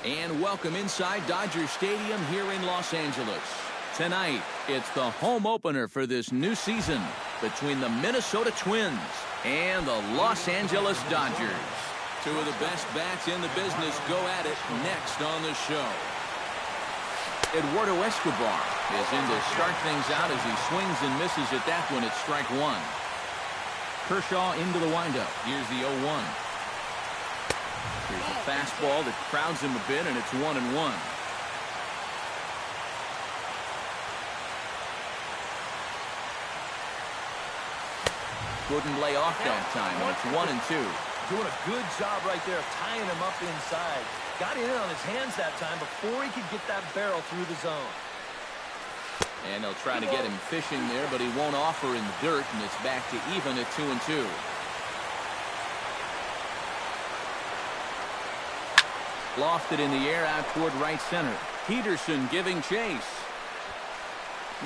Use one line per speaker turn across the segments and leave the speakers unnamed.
And welcome inside Dodger Stadium here in Los Angeles. Tonight, it's the home opener for this new season between the Minnesota Twins and the Los Angeles Dodgers. Two of the best bats in the business go at it next on the show. Eduardo Escobar is in to start things out as he swings and misses at that one at strike one. Kershaw into the windup. Here's the 0-1. Here's a fastball that crowds him a bit, and it's 1-1. Couldn't lay off that time, and it's 1-2.
Doing a good job right there of tying him up inside. Got in on his hands that time before he could get that barrel through the zone.
And they'll try to get him fishing there, but he won't offer in the dirt, and it's back to even at 2-2. Lofted in the air out toward right center. Peterson giving chase.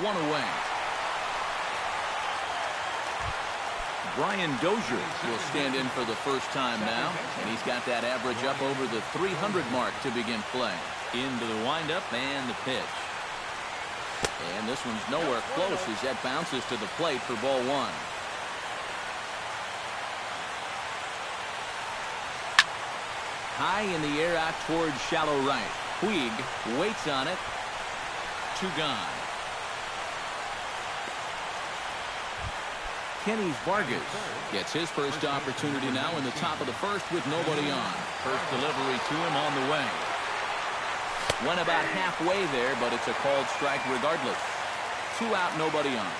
One away. Brian Dozier will stand in for the first time now, and he's got that average up over the 300 mark to begin play. Into the windup and the pitch. And this one's nowhere close as that bounces to the plate for ball one. High in the air out towards shallow right. Puig waits on it. Two gone. Kenny Vargas gets his first opportunity now in the top of the first with nobody on. First delivery to him on the way. Went about halfway there, but it's a called strike regardless. 2 out, nobody on.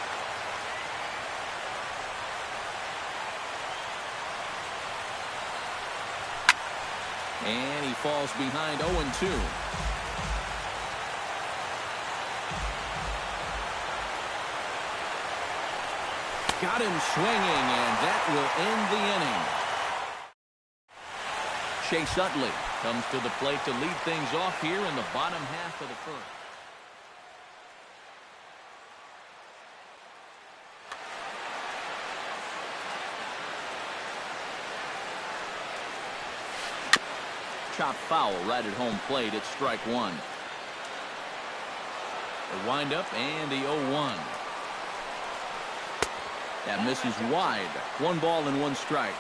And he falls behind 0-2. Got him swinging, and that will end the inning. Chase Utley comes to the plate to lead things off here in the bottom half of the first. Chop foul right at home plate at strike one. The windup and the 0-1. That misses wide. 1 ball and 1 strike.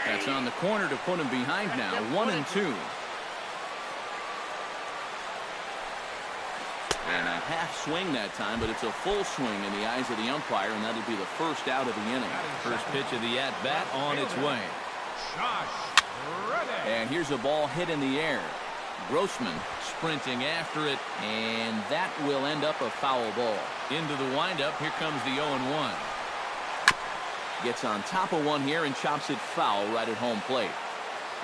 That's on the corner to put him behind now. 1-2. And a half swing that time, but it's a full swing in the eyes of the umpire, and that'll be the first out of the inning. First pitch of the at-bat on its way. And here's a ball hit in the air. Grossman sprinting after it, and that will end up a foul ball. Into the windup, here comes the 0-1. Gets on top of one here and chops it foul right at home plate.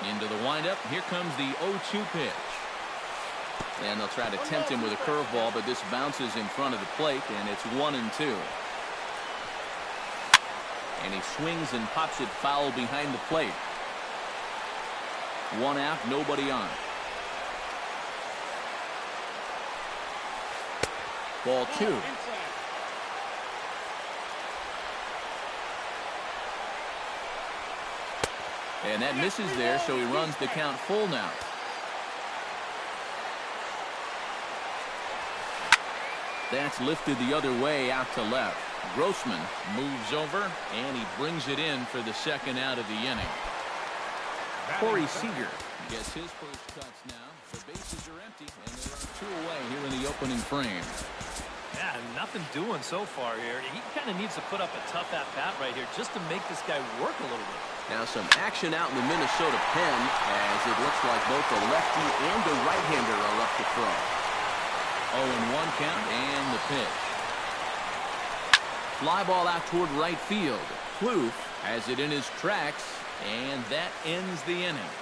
Into the windup, here comes the 0-2 pitch. And they'll try to tempt him with a curveball, but this bounces in front of the plate, and it's 1-2. And he swings and pops it foul behind the plate. 1 out, nobody on. Ball 2. And that misses there, so he runs the count full now. That's lifted the other way out to left. Grossman moves over, and he brings it in for the second out of the inning. Corey Seager gets his first cuts now. The bases are empty, and there are 2 away here in the opening frame.
Yeah, nothing doing so far here. He kind of needs to put up a tough at-bat right here just to make this guy work a little bit.
Now some action out in the Minnesota pen as it looks like both the lefty and the right-hander are up to throw. 0-1 count and the pitch. Fly ball out toward right field. Plouffe has it in his tracks, and that ends the inning.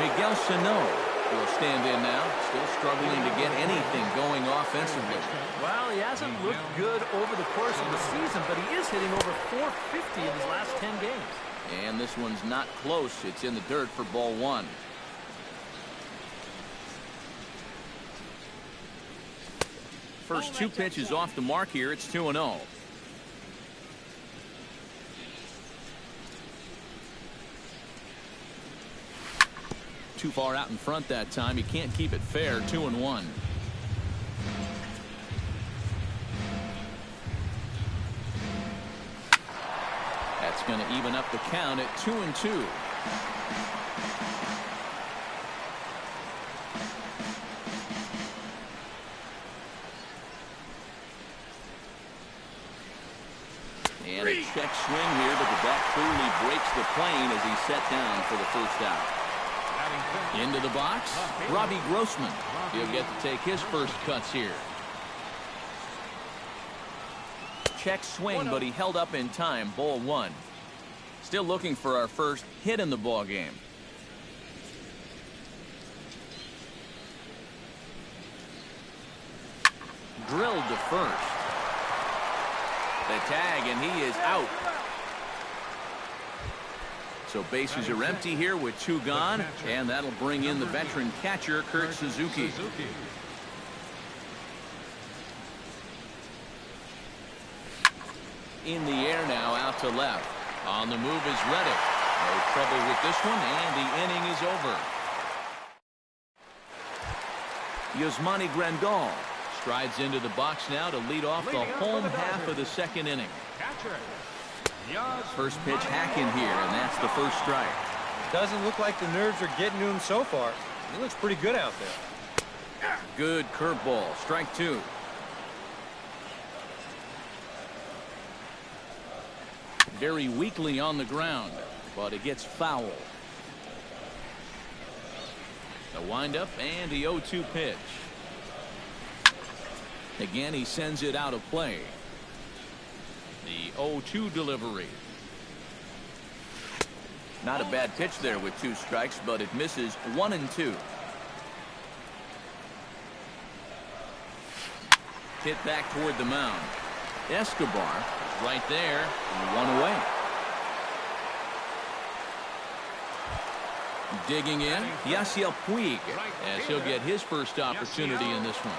Miguel Sano will stand in now, still struggling to get anything going offensively.
Well, he hasn't looked good over the course of the season, but he is hitting over .450 in his last 10 games.
And this one's not close. It's in the dirt for ball 1. First 2 pitches off the mark here. It's 2-0. too far out in front that time. He can't keep it fair. 2-1. That's going to even up the count at 2-2. And a check swing here, but the bat clearly breaks the plane as he's set down for the first out. Into the box, Robbie Grossman. He'll get to take his first cuts here. Check swing, but he held up in time. Ball 1. Still looking for our first hit in the ball game. Drilled to first. The tag, and he is out. So bases are empty here with 2 gone, and that'll bring in the veteran catcher, Kurt Suzuki. In the air now, out to left. On the move is Reddick. No trouble with this one, and the inning is over. Yasmani Grandal strides into the box now to lead off the home half of the second inning. First pitch hack in here, and that's the first strike.
Doesn't look like the nerves are getting to him so far. He looks pretty good out there.
Good curveball. Strike 2. Very weakly on the ground, but it gets foul. The windup and the 0-2 pitch. Again, he sends it out of play. The 0-2 delivery. Not a bad pitch there with 2 strikes, but it misses 1 and 2. Hit back toward the mound. Escobar right there, 1 away. Digging in, Yasiel Puig, as he'll get his first opportunity in this one.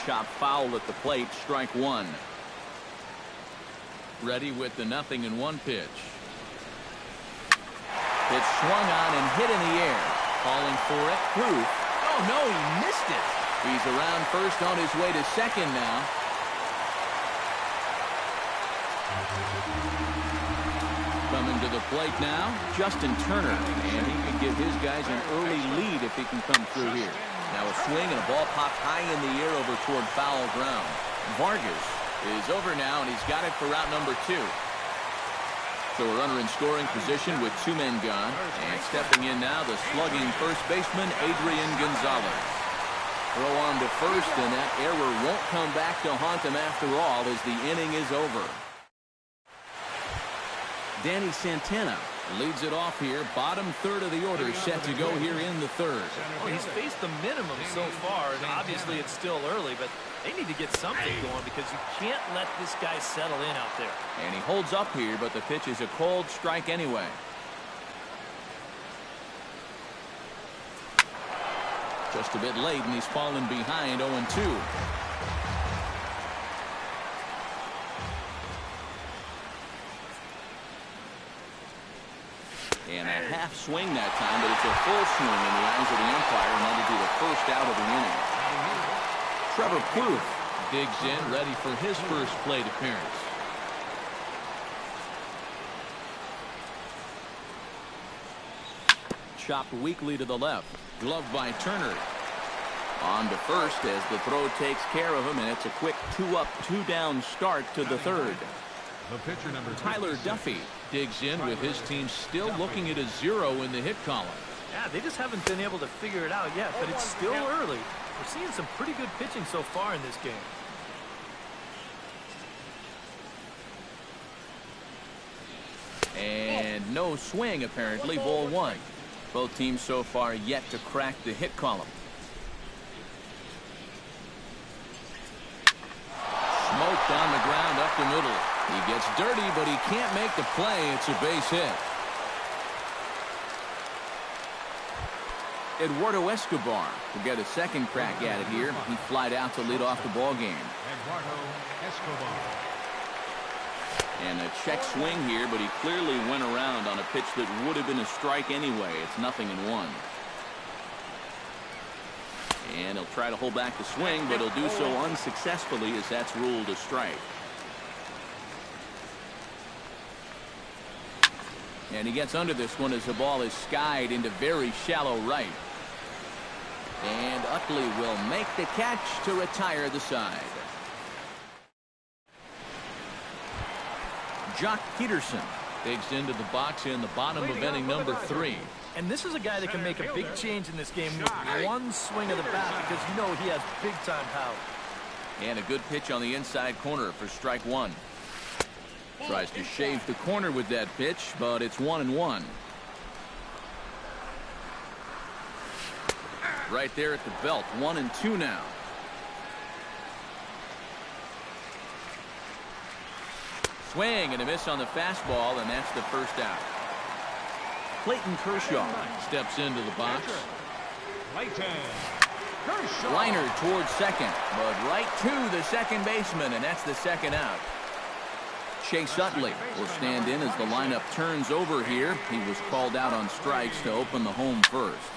Chop foul at the plate, strike 1. Ready with the 0-1 pitch. It's swung on and hit in the air. Calling for it, Proof. Oh no, he missed it. He's around first on his way to second now. Coming to the plate now, Justin Turner, and he can give his guys an early lead if he can come through here. Now a swing and a ball popped high in the air over toward foul ground. Vargas is over now, and he's got it for out number 2. So a runner in scoring position with 2 men gone, and stepping in now, the slugging first baseman, Adrian Gonzalez. Throw on to first, and that error won't come back to haunt him after all as the inning is over. Danny Santana leads it off here. Bottom third of the order set to go here in the third.
Well, he's faced the minimum so far, and obviously it's still early, but they need to get something going because you can't let this guy settle in out there.
And he holds up here, but the pitch is a cold strike anyway. Just a bit late, and he's fallen behind 0-2. And a half swing that time, but it's a full swing in the eyes of the umpire, and that'll be the first out of the inning. Trevor Proof digs in, ready for his first plate appearance. Chopped weakly to the left. Gloved by Turner. On to first as the throw takes care of him, and it's a quick 2-up, 2-down start to the third.
The pitcher number
Tyler Duffy digs in with his team still looking at a 0 in the hit column.
Yeah, they just haven't been able to figure it out yet, but it's still early. We're seeing some pretty good pitching so far in this game.
And no swing, apparently. Ball 1. Both teams so far yet to crack the hit column. Smoked on the ground up the middle. He gets dirty, but he can't make the play. It's a base hit. Eduardo Escobar will get a second crack at it here. He flied out to lead off the ball game.
Eduardo Escobar.
And a check swing here, but he clearly went around on a pitch that would have been a strike anyway. It's 0-1. And he'll try to hold back the swing, but he'll do so unsuccessfully as that's ruled a strike. And he gets under this one as the ball is skied into very shallow right. And Utley will make the catch to retire the side. Jock Peterson digs into the box in the bottom of inning number 3.
And this is a guy that can make a big change in this game with one swing of the bat, because you know he has big-time power.
And a good pitch on the inside corner for strike 1. Tries to shave the corner with that pitch, but it's 1-1. Right there at the belt, 1-2 now. Swing and a miss on the fastball, and that's the first out. Clayton Kershaw steps into the box. Liner towards second, but right to the second baseman, and that's the second out. Chase Utley will stand in as the lineup turns over here. He was called out on strikes to open the home first.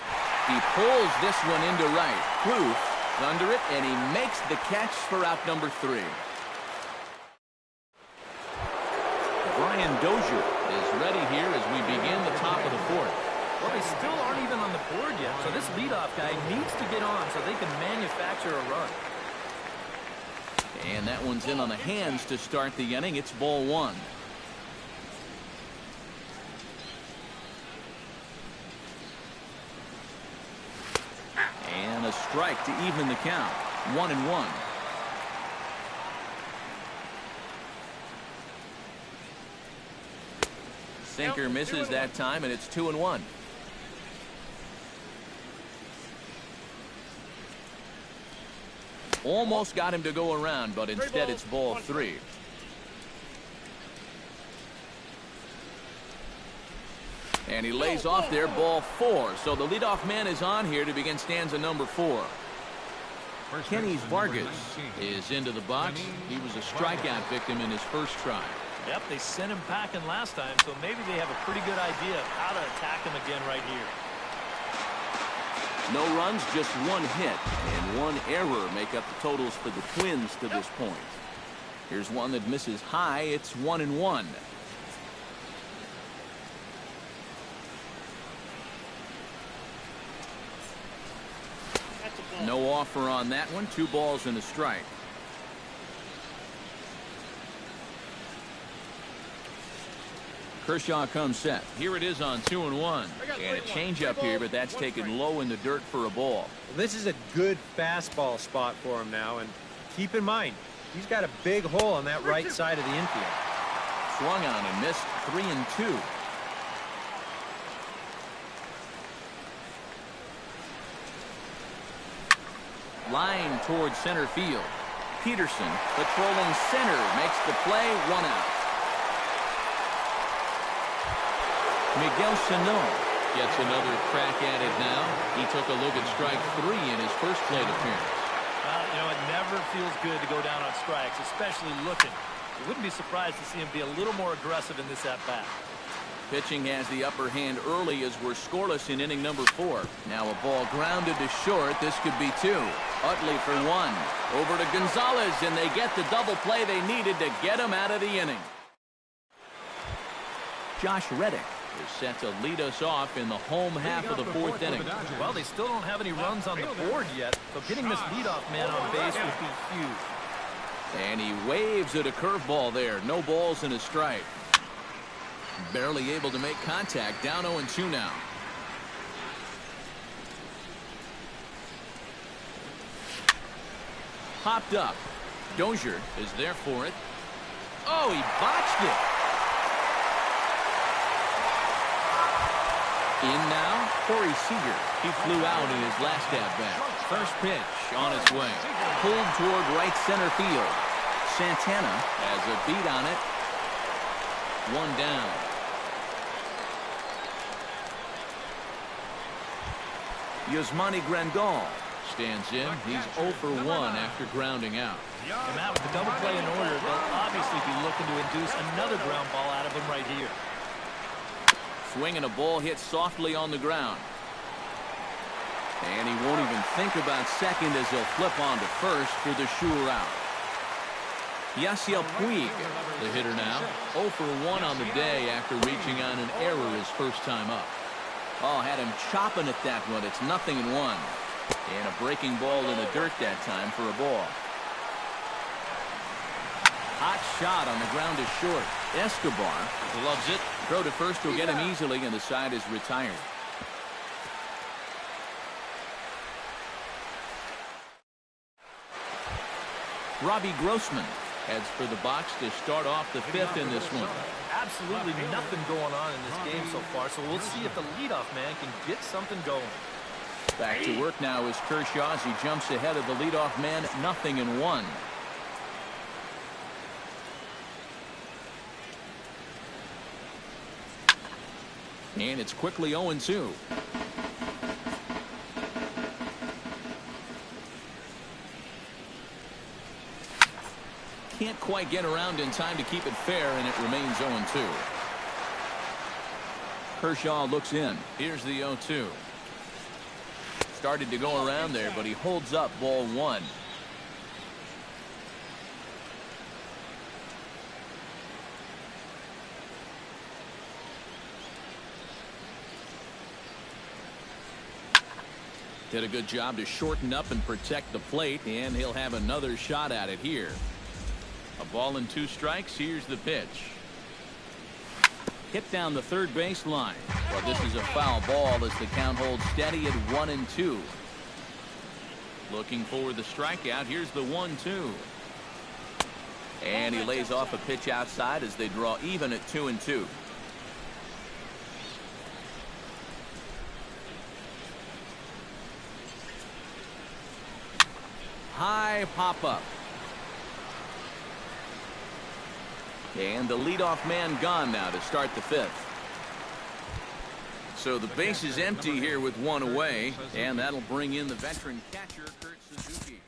He pulls this one into right. Kluth under it, and he makes the catch for out number 3. Brian Dozier is ready here as we begin the top of the 4th.
Well, they still aren't even on the board yet, so this leadoff guy needs to get on so they can manufacture a run.
And that one's in on the hands to start the inning. It's ball 1. And a strike to even the count. 1-1. Sinker misses that time, and it's 2-1. Almost got him to go around, but instead it's ball 3. And he lays off there, ball 4. So the leadoff man is on here to begin stanza number 4. Kenny Vargas is into the box. He was a strikeout victim in his first try.
Yep, they sent him packing last time, so maybe they have a pretty good idea of how to attack him again right here.
No runs, just 1 hit, and 1 error make up the totals for the Twins to this point. Here's one that misses high. It's 1-1. No offer on that one. 2 balls and a strike. Kershaw comes set. Here it is on 2-1. And a changeup here, but that's taken low in the dirt for a ball.
Well, this is a good fastball spot for him now, and keep in mind, he's got a big hole on that right side of the infield.
Swung on and missed. 3-2. Line towards center field. Peterson patrolling center makes the play. 1 out. Miguel Sano gets another crack at it now. He took a look at strike 3 in his first plate appearance.
You know, it never feels good to go down on strikes, especially looking. You wouldn't be surprised to see him be a little more aggressive in this at-bat.
Pitching has the upper hand early as we're scoreless in inning number 4. Now a ball grounded to short. This could be 2. Utley for 1. Over to Gonzalez, and they get the double play they needed to get him out of the inning. Josh Reddick is set to lead us off in the home half of the 4th inning.
Well, they still don't have any runs on the board yet, so getting this leadoff man on base would be huge.
And he waves at a curveball there. No balls and a strike. Barely able to make contact. Down 0-2 now. Popped up. Dozier is there for it. Oh, he botched it. In now, Corey Seager. He flew out in his last at-bat. First pitch on its way. Pulled toward right center field. Santana has a beat on it. 1 down. Yasmani Grandal stands in. He's 0 for 1 after grounding out.
And Matt, with the double play in order, they'll obviously be looking to induce another ground ball out of him right here.
Swinging a ball hit softly on the ground. And he won't even think about second as he'll flip on to first for the sure out. Yasiel Puig, the hitter now, 0 for 1 on the day after reaching on an error his first time up. Oh, had him chopping at that one. It's 0-1. And a breaking ball in the dirt that time for a ball. Hot shot on the ground is short. Escobar loves it. Throw to first will get him easily, and the side is retired. Robbie Grossman heads for the box to start off the fifth in this one.
Absolutely nothing going on in this game so far, so we'll see if the leadoff man can get something going.
Back to work now is Kershaw as he jumps ahead of the leadoff man, 0-1. And it's quickly 0-2. Can't quite get around in time to keep it fair, and it remains 0-2. Kershaw looks in. Here's the 0-2. Started to go around there, but he holds up ball one. Did a good job to shorten up and protect the plate, and he'll have another shot at it here. A ball and 2 strikes. Here's the pitch. Hit down the third base line. Well, this is a foul ball as the count holds steady at 1-2. Looking for the strikeout. Here's the 1-2. And he lays off a pitch outside as they draw even at 2-2. High pop-up. And the leadoff man gone now to start the fifth. So the base is empty here with 1 away, and that'll bring in the veteran catcher, Kurt Suzuki.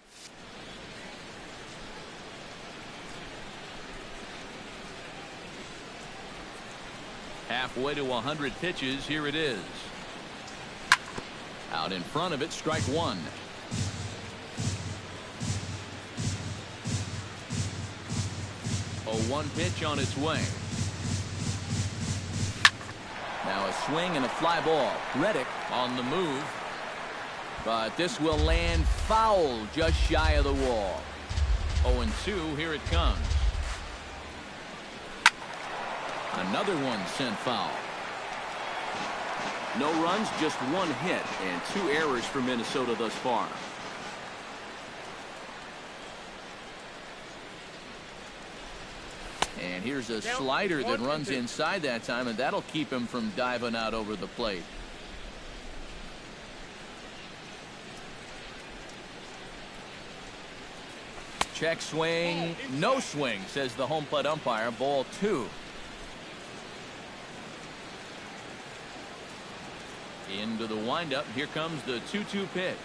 Halfway to 100 pitches, here it is. Out in front of it, strike one. A 1 pitch on its way. Now a swing and a fly ball. Reddick on the move. But this will land foul just shy of the wall. 0-2, here it comes. Another one sent foul. No runs, just 1 hit, and 2 errors for Minnesota thus far. And here's a slider that runs inside that time, and that'll keep him from diving out over the plate. Check swing, no swing, says the home plate umpire. Ball 2. Into the windup. Here comes the 2-2 pitch.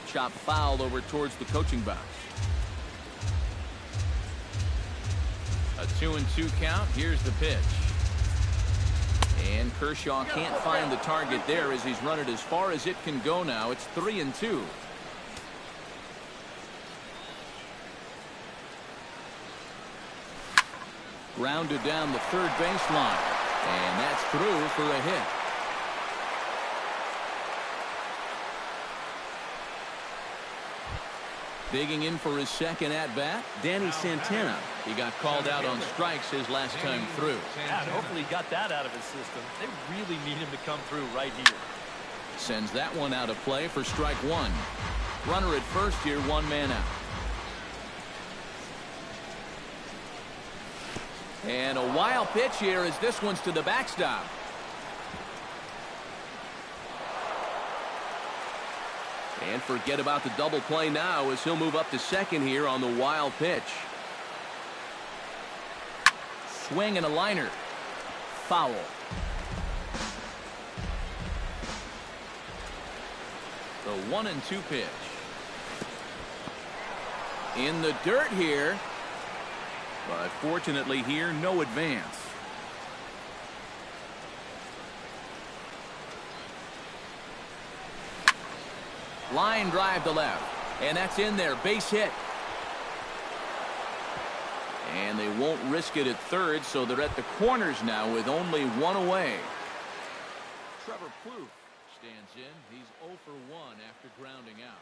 Chop foul over towards the coaching box. A 2-2 count. Here's the pitch. And Kershaw can't find the target there as he's run it as far as it can go now. It's 3-2. Grounded down the third baseline. And that's through for a hit. Digging in for his second at-bat, Danny Santana. He got called out on strikes his last time through.
Yeah, hopefully he got that out of his system. They really need him to come through right here.
Sends that one out of play for strike one. Runner at first here, 1 man out. And a wild pitch here as this one's to the backstop. And forget about the double play now as he'll move up to second here on the wild pitch. Swing and a liner. Foul. The 1-2 pitch. In the dirt here. But fortunately here, no advance. Line drive to left. And that's in there. Base hit. And they won't risk it at third, so they're at the corners now with only one away. Trevor Plouffe stands in. He's 0 for 1 after grounding out.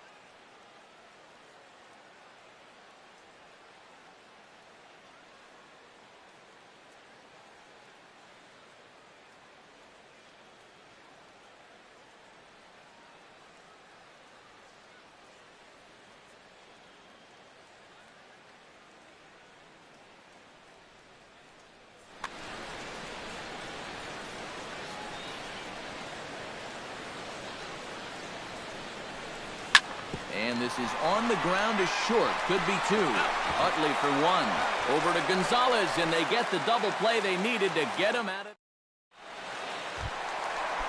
And this is on the ground to short. Could be 2. Utley for 1. Over to Gonzalez, and they get the double play they needed to get him at it.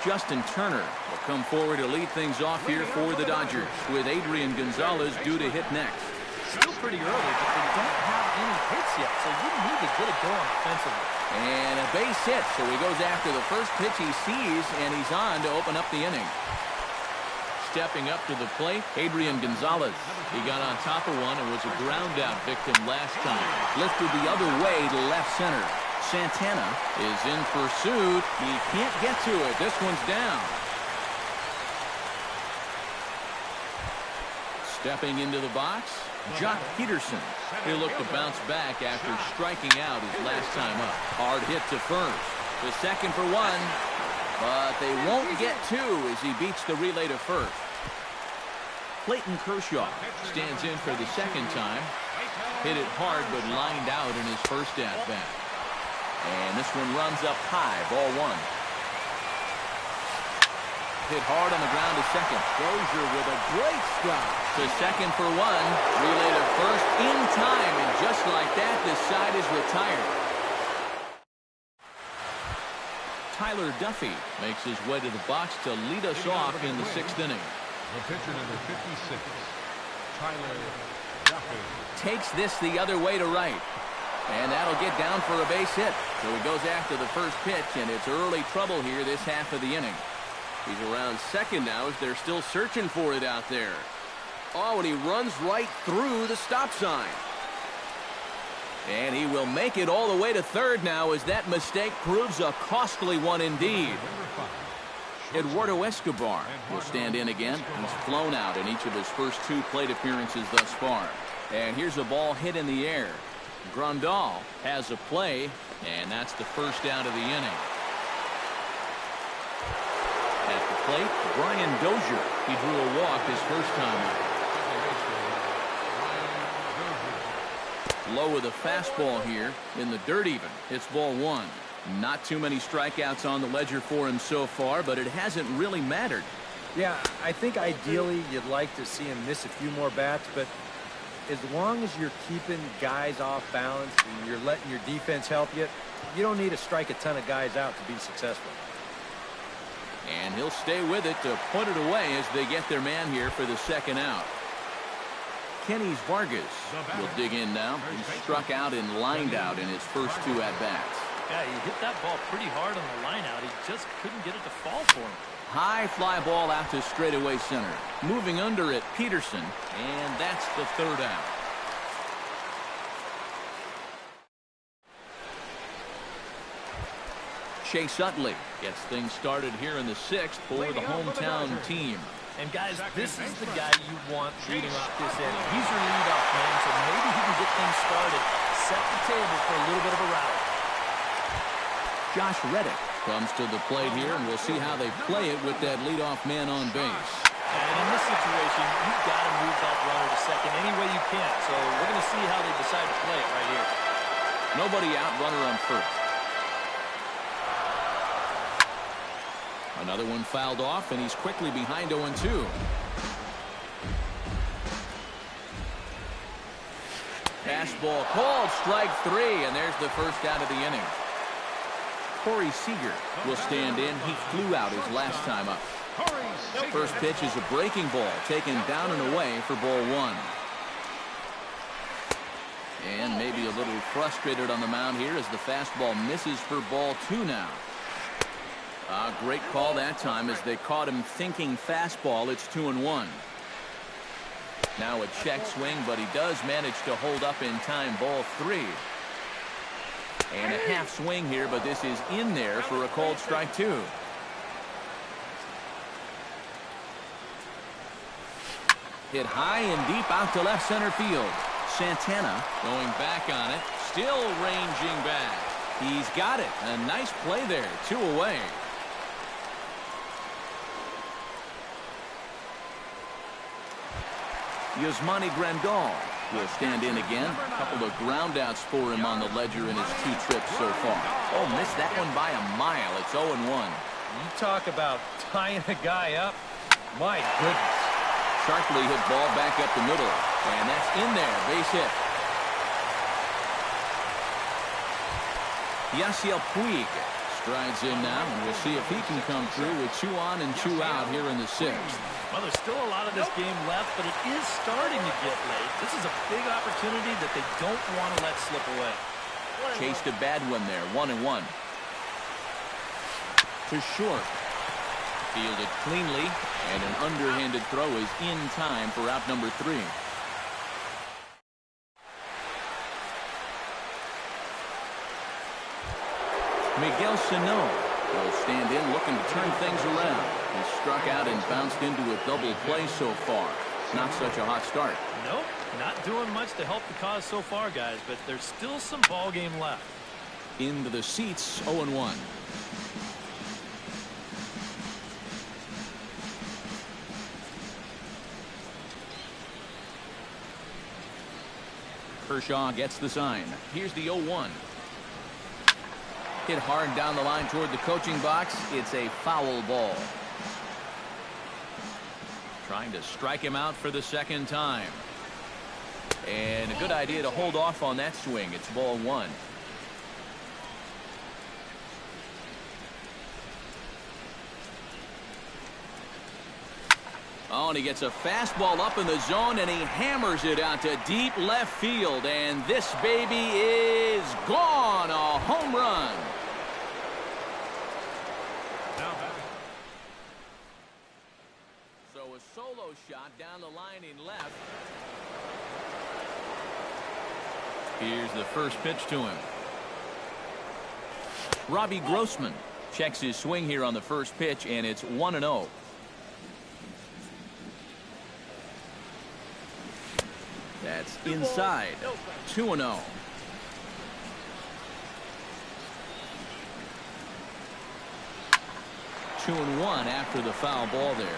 Justin Turner will come forward to lead things off here for the Dodgers, with Adrian Gonzalez due to hit next.
Still pretty early, but they don't have any hits yet, so you need to get it going offensively.
And a base hit, so he goes after the first pitch he sees, and he's on to open up the inning. Stepping up to the plate, Adrian Gonzalez. He got on top of one and was a ground-out victim last time. Lifted the other way to left center. Santana is in pursuit. He can't get to it. This one's down. Stepping into the box, Jock Peterson. He'll look to bounce back after striking out his last time up. Hard hit to first. The second for 1. But they won't get 2 as he beats the relay to first. Clayton Kershaw stands in for the second time. Hit it hard but lined out in his first at-bat. And this one runs up high, ball 1. Hit hard on the ground to second. Dozier with a great stop. To second for 1. Relay to first in time, and just like that, this side is retired. Tyler Duffy makes his way to the box to lead us off in the 6th inning.
The pitcher number 56, Tyler Duffy.
Takes this the other way to right. And that'll get down for a base hit. So he goes after the first pitch, and it's early trouble here this half of the inning. He's around second now as they're still searching for it out there. Oh, and he runs right through the stop sign. And he will make it all the way to third now as that mistake proves a costly one indeed. Eduardo Escobar will stand in again. He's flown out in each of his first 2 plate appearances thus far. And here's a ball hit in the air. Grandal has a play, and that's the first out of the inning. At the plate, Brian Dozier. He drew a walk his first time out. Low with a fastball here in the dirt even. It's ball 1. Not too many strikeouts on the ledger for him so far, but it hasn't really mattered.
Yeah, I think ideally you'd like to see him miss a few more bats, but as long as you're keeping guys off balance and you're letting your defense help you, you don't need to strike a ton of guys out to be successful.
And he'll stay with it to put it away as they get their man here for the second out. Kenny Vargas will dig in now. He struck out and lined out in his first 2 at-bats.
Yeah, he hit that ball pretty hard on the line out. He just couldn't get it to fall for him.
High fly ball out to straightaway center. Moving under it, Peterson, and that's the third out. Chase Utley gets things started here in the 6th for the hometown team.
And guys, this is the guy you want leading off this inning. He's your leadoff man, so maybe he can get things started, set the table for a little bit of a rally.
Josh Reddick comes to the plate here, and we'll see how they play it with that leadoff man on base.
And in this situation, you've got to move that runner to second any way you can. So we're going to see how they decide to play it right here.
Nobody out, runner on first. Another one fouled off, and he's quickly behind 0-2. Fastball called, strike 3, and there's the first out of the inning. Corey Seager will stand in. He flew out his last time up. First pitch is a breaking ball, taken down and away for ball one. And maybe a little frustrated on the mound here as the fastball misses for ball two now. Great call that time as they caught him thinking fastball. It's 2-1. Now a check swing, but he does manage to hold up in time. Ball three. And a half swing here, but this is in there for a called strike two. Hit high and deep out to left center field. Santana going back on it, still ranging back. He's got it. A nice play there. 2 away. Yasmani Grandal will stand in again. A couple of ground outs for him on the ledger in his 2 trips so far. Oh, missed that one by a mile. It's 0-1.
You talk about tying a guy up. My goodness.
Sharply hit ball back up the middle. And that's in there. Base hit. Yasiel Puig strides in now, and we'll see if he can come through with 2 on and 2 out here in the 6th.
Well, there's still a lot of this game left, but it is starting to get late. This is a big opportunity that they don't want to let slip away.
Chased a bad one there. 1-1. To short. Fielded cleanly, and an underhanded throw is in time for out number 3. Miguel Sano will stand in looking to turn things around. He struck out and bounced into a double play so far. Not such a hot start.
Nope, not doing much to help the cause so far, guys, but there's still some ball game left.
Into the seats, 0-1. Kershaw gets the sign. Here's the 0-1. Hit hard down the line toward the coaching box. It's a foul ball. Trying to strike him out for the 2nd time. And a good idea to hold off on that swing. It's ball 1. Oh, and he gets a fastball up in the zone, and he hammers it out to deep left field. And this baby is gone. A home run. So a solo shot down the line in left. Here's the first pitch to him. Robbie Grossman checks his swing here on the first pitch, and it's 1-0. That's inside. 2-0. Two and one after the foul ball there.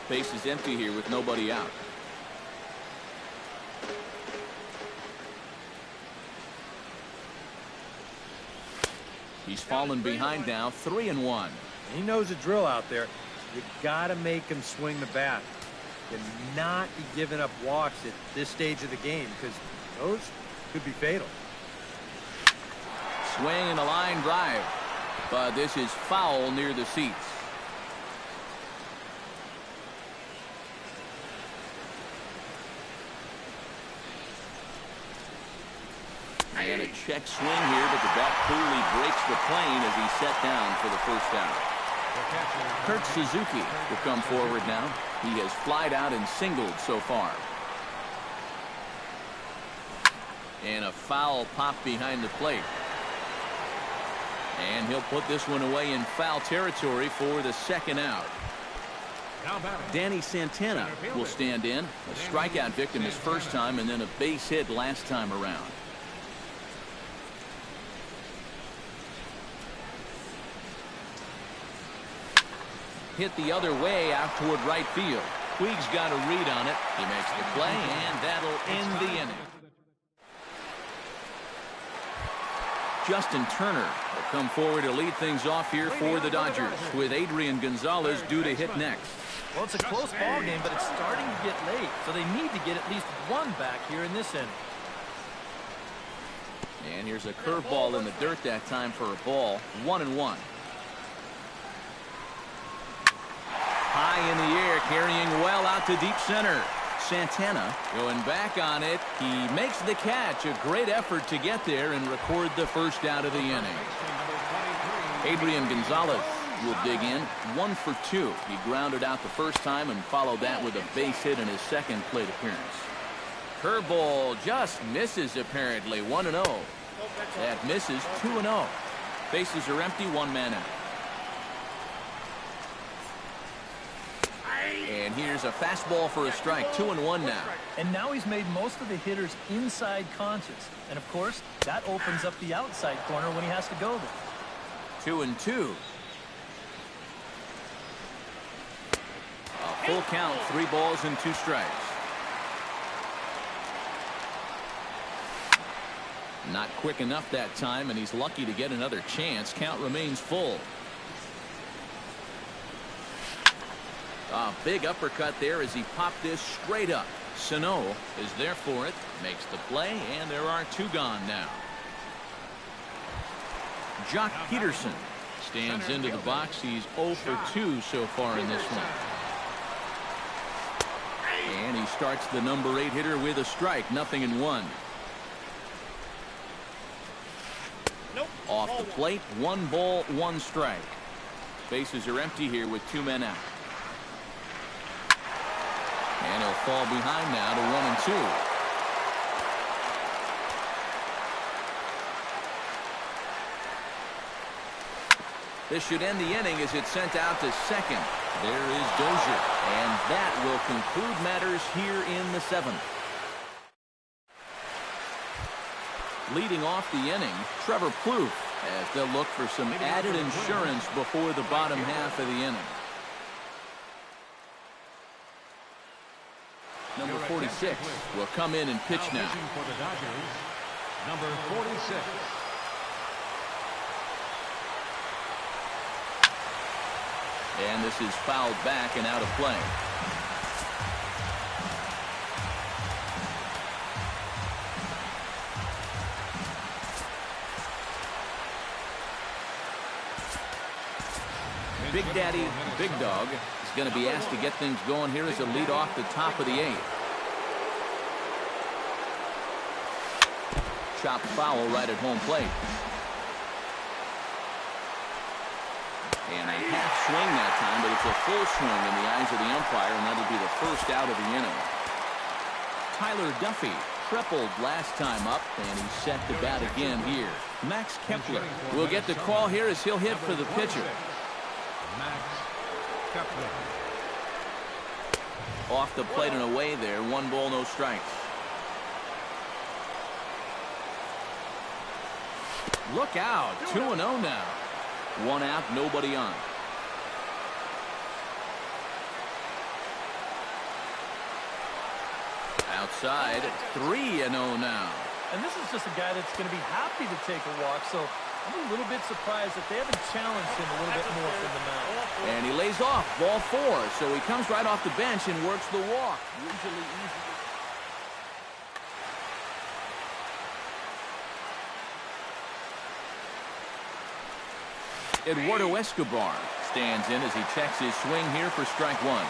Base is empty here with nobody out. He's fallen behind now. 3-1.
He knows the drill out there. You got to make him swing the bat. Cannot be giving up walks at this stage of the game because those could be fatal.
Swing and a line drive, but this is foul near the seats. And a check swing here, but the bat clearly breaks the plane as he's set down for the first out. Kurt Suzuki will come forward now. He has flied out and singled so far. And a foul pop behind the plate. And he'll put this one away in foul territory for the 2nd out. Danny Santana will stand in. A strikeout victim his first time and then a base hit last time around. Hit the other way out toward right field. Puig's got a read on it. He makes the play, and that'll end the inning. Justin Turner will come forward to lead things off here for the Dodgers, with Adrian Gonzalez due to hit next.
Well, it's a close ball game, but it's starting to get late, so they need to get at least one back here in this inning.
And here's a curveball in the dirt that time for a ball. 1-1. High in the air, carrying well out to deep center. Santana going back on it. He makes the catch. A great effort to get there and record the first out of the inning. Adrian Gonzalez will dig in. 1 for 2. He grounded out the first time and followed that with a base hit in his second plate appearance. Curveball just misses apparently. 1-0. That misses. 2-0. Bases are empty. 1 man out. And here's a fastball for a strike. 2-1 now.
And now he's made most of the hitters inside conscious. And of course, that opens up the outside corner when he has to go there.
2-2. A full count. 3 balls and 2 strikes. Not quick enough that time, and he's lucky to get another chance. Count remains full. A big uppercut there as he popped this straight up. Sano is there for it, makes the play, and there are 2 gone now. Jock Peterson stands into the box. He's 0 for 2 so far in this one. And he starts the number 8 hitter with a strike. 0-1. Off the plate, 1 ball, 1 strike. Bases are empty here with 2 men out. And he'll fall behind now to 1-2. This should end the inning as it's sent out to second. There is Dozier. And that will conclude matters here in the 7th. Leading off the inning, Trevor Plouffe, as they'll look for some added insurance before the bottom half of the inning. Number 46 will come in and pitch now.
For the Dodgers, number 46.
And this is fouled back and out of play. Big Daddy, Big Dog, is going to be asked to get things going here as a lead off the top of the 8th. Chopped foul right at home plate. And a half swing that time, but it's a full swing in the eyes of the umpire, and that'll be the first out of the inning. Tyler Duffy tripled last time up, and he's set to bat again here. Max Kepler will get the call here as he'll hit for the pitcher.
Max Kepler.
Off the plate and away there. 1 ball, no strikes. Look out. 2-0 now. 1 out, nobody on. Outside, 3-0 now.
And this is just a guy that's going to be happy to take a walk, so I'm a little bit surprised that they haven't challenged him a little bit more from the mound.
And he lays off, ball 4, so he comes right off the bench and works the walk. Usually easy. Eduardo Escobar stands in as he checks his swing here for strike 1.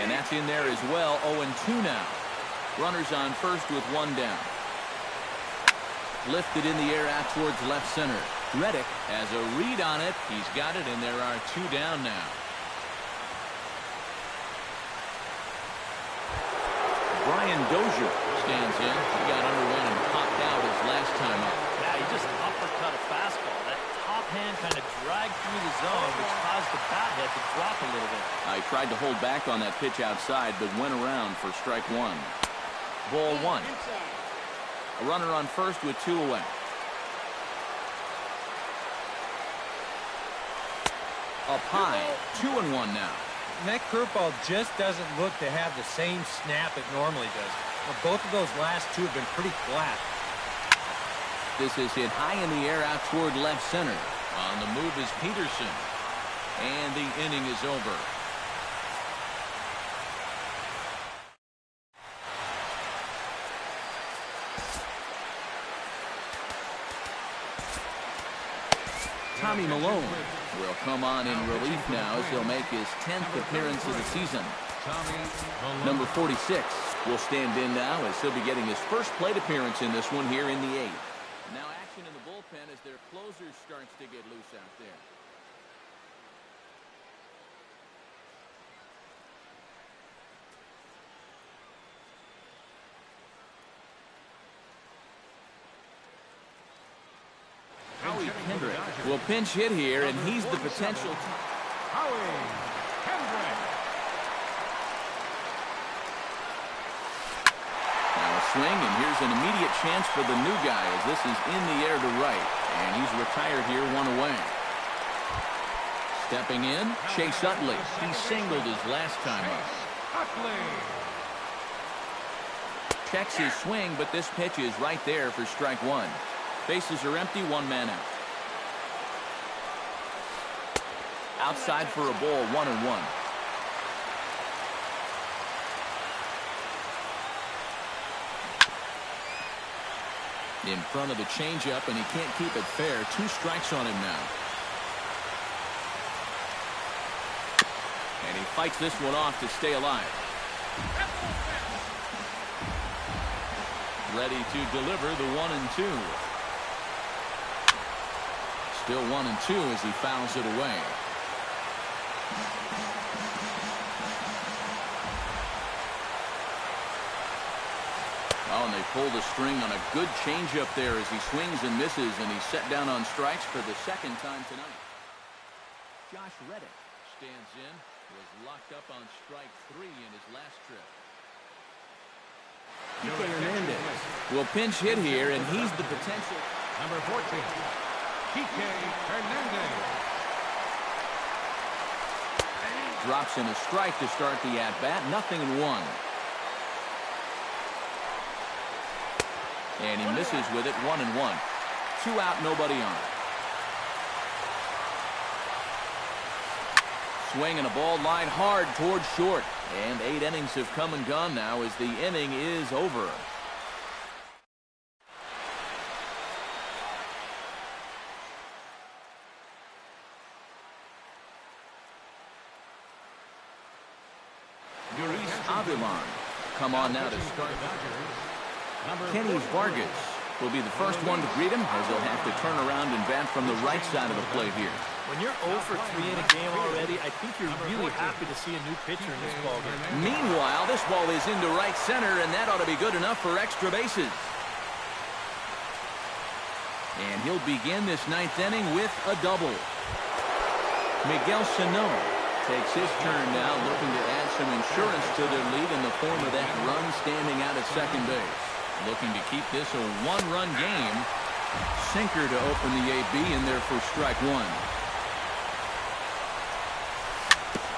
And that's in there as well. 0-2 now. Runners on first with 1 down. Lifted in the air out towards left center. Reddick has a read on it. He's got it, and there are 2 down now. Brian Dozier stands in. He got under one and popped out his last time up.
Yeah, he just uppercut a fastball. That top hand kind of dragged through the zone, which caused the bat head to drop a little bit.
I tried to hold back on that pitch outside, but went around for strike 1. Ball 1. A runner on first with 2 away. Up high, 2-1 now.
And that curveball just doesn't look to have the same snap it normally does. Well, both of those last 2 have been pretty flat.
This is hit high in the air out toward left center. On the move is Peterson. And the inning is over. Tommy Malone will come on in relief now as he'll make his 10th appearance of the season. Number 46 will stand in now as he'll be getting his first plate appearance in this one here in the 8th. Now action in the bullpen as their closer starts to get loose out there. Hendrick will pinch hit here, and he's the potential.
Howie Hendrick.
Now a swing, and here's an immediate chance for the new guy as this is in the air to right, and he's retired here, 1 away. Stepping in, Chase Utley. He singled his last time up. Checks his swing, but this pitch is right there for strike 1. Bases are empty, 1 man out. Outside for a ball, 1-1. In front of the changeup, and he can't keep it fair. 2 strikes on him now. And he fights this one off to stay alive. Ready to deliver the 1-2. Still 1-2 as he fouls it away. Oh, and they pull the string on a good changeup there as he swings and misses, and he's set down on strikes for the 2nd time tonight. Josh Reddick stands in, was locked up on strike 3 in his last trip. Kike Hernandez will pinch hit here, and he's the potential.
Number 14, Kike Hernandez.
Drops in a strike to start the at-bat. 0-1. And he misses with it. 1-1. 2 out, nobody on. Swing and a ball line hard towards short. And 8 innings have come and gone now as the inning is over. Avilan come on now to start. Kenny Vargas will be the first one to greet him as he'll have to turn around and bat from the right side of the plate here.
When you're 0 for 3 in a game already, I think you're really happy to see a new pitcher in this ballgame.
Meanwhile, this ball is into right center, and that ought to be good enough for extra bases. And he'll begin this 9th inning with a double. Miguel Sano takes his turn now, looking to add some insurance to their lead in the form of that run standing out at second base. Looking to keep this a 1-run game. Sinker to open the AB in there for strike 1.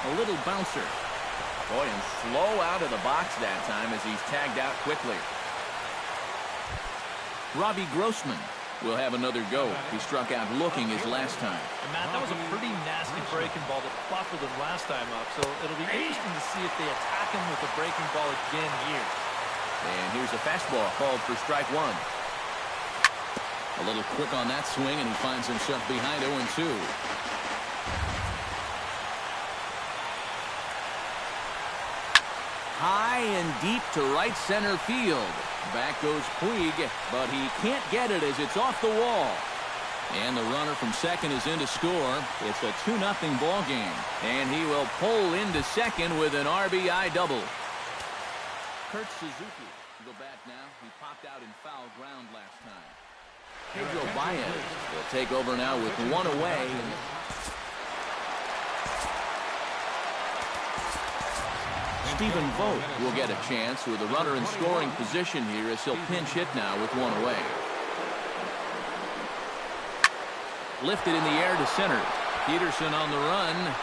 A little bouncer. Boy, and slow out of the box that time as he's tagged out quickly. Robbie Grossman will have another go. He struck out looking his last time.
And Matt, that was a pretty nasty breaking ball that buckled him last time up, so it'll be interesting to see if they attack him with a breaking ball again here.
And here's a fastball called for strike 1. A little quick on that swing, and he finds himself behind 0-2. High and deep to right center field. Back goes Puig, but he can't get it as it's off the wall. And the runner from second is in to score. It's a 2-0 ball game. And he will pull into second with an RBI double. Kurt Suzuki will go back now. He popped out in foul ground last time. Pedro Baez will take over now with 1 away. Stephen Vogt will get a chance with a runner in scoring position here as he'll pinch hit now with 1 away. Lifted in the air to center. Peterson on the run.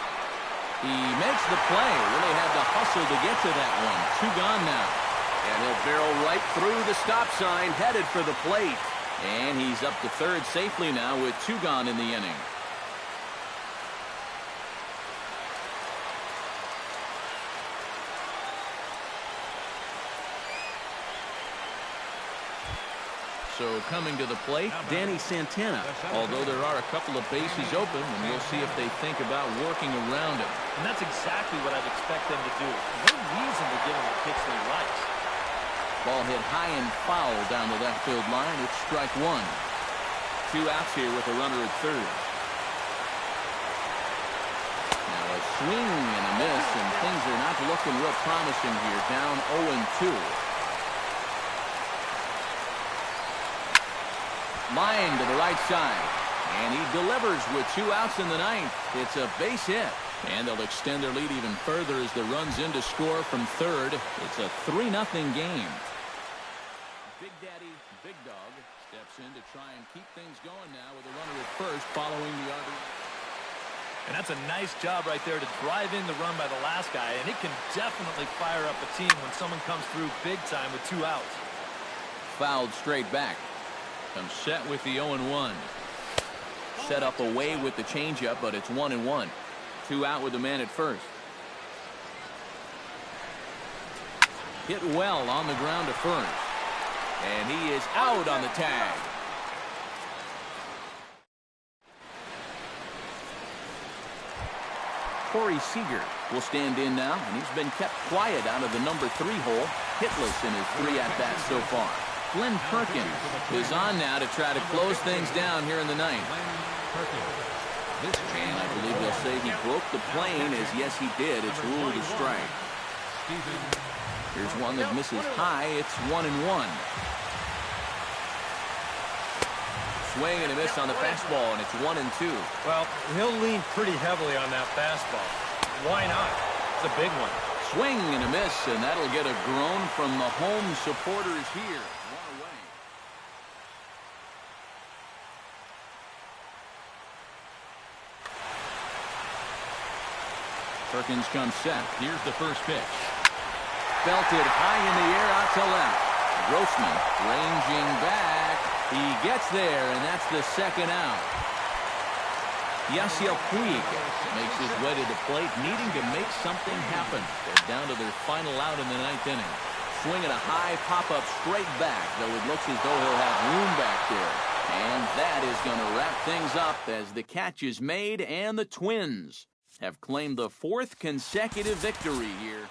He makes the play. Really had to hustle to get to that one. 2 gone now. And he'll barrel right through the stop sign, headed for the plate. And he's up to third safely now with 2 gone in the inning. So coming to the plate, Danny Santana. Although there are a couple of bases open, and we'll see if they think about working around him.
And that's exactly what I'd expect them to do. No reason to give him a pitch that he likes.
Ball hit high and foul down the left field line. It's strike one. 2 outs here with a runner at third. Now a swing and a miss, and things are not looking real promising here. Down 0-2. Line to the right side. And he delivers with 2 outs in the ninth. It's a base hit. And they'll extend their lead even further as the run's in to score from third. It's a 3-0 game. Big Daddy, Big Dog steps in to try and keep things going now with a runner at first following the RBI.
And that's a nice job right there to drive in the run by the last guy. And it can definitely fire up a team when someone comes through big time with 2 outs.
Fouled straight back. Comes set with the 0-1. Set up away with the changeup, but it's 1-1. 2 out with the man at first. Hit well on the ground to first. And he is out on the tag. Corey Seager will stand in now, and he's been kept quiet out of the number 3 hole, hitless in his 3 at-bats so far. Glenn Perkins is on now to try to close things down here in the ninth. And I believe they'll say he broke the plane, as yes he did. It's ruled a strike. Here's one that misses high. It's 1-1. Swing and a miss on the fastball, and it's 1-2.
Well, he'll lean pretty heavily on that fastball. Why not? It's a big one.
Swing and a miss, and that'll get a groan from the home supporters here. One away. Perkins comes set. Here's the first pitch. Belted high in the air out to left. Grossman ranging back. He gets there, and that's the second out. Yasiel Puig makes his way to the plate, needing to make something happen. They're down to their final out in the ninth inning. Swinging a high pop-up straight back, though it looks as though he'll have room back there. And that is going to wrap things up as the catch is made, and the Twins have claimed the 4th consecutive victory here